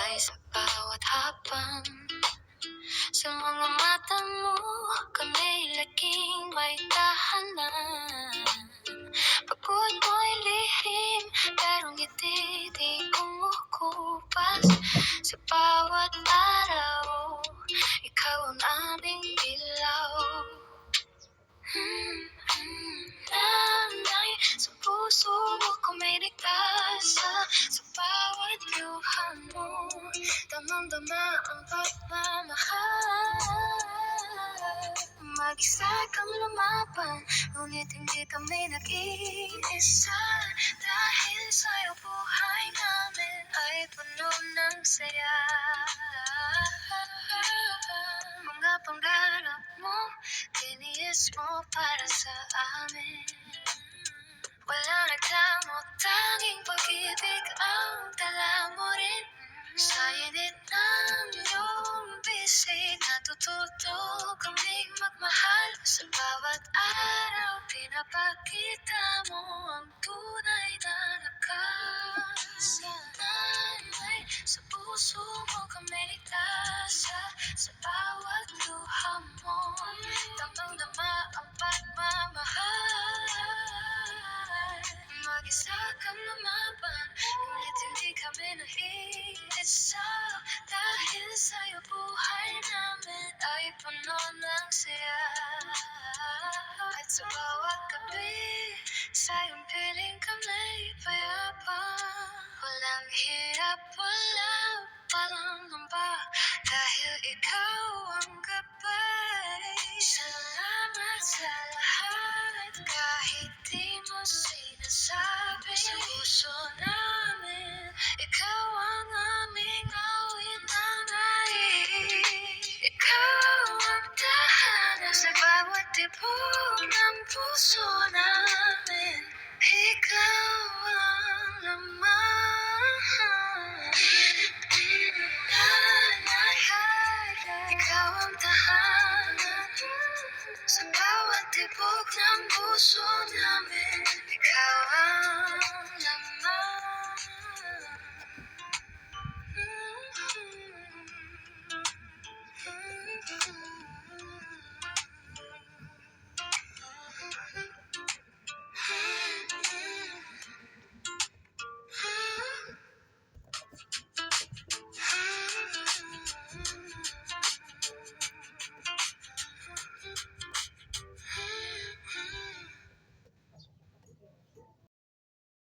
Ay sa bawat hakbang, sa mga mata mo kami laging may tahanan. Pagod mo'y lihim, pero ngiti di kumukupas. Sa bawat araw, ikaw ang aming ilaw. Nanay, sa puso mo ko may ligtas. Sa bawat luha mo, damang-dama ang pagmamahal. Mag-isa kang lumaban, ngunit hindi kami nag-iisa. Dahil sa'yo buhay namin ay puno ng saya. Mga pangarap mo, tiniis mo para sa amin. Walang reklamo, tanging pag-ibig ang dala mo rin. Sa init ng iyong bisig, natututo kaming magmahal. Sa bawat araw, pinapakita mo ang tunay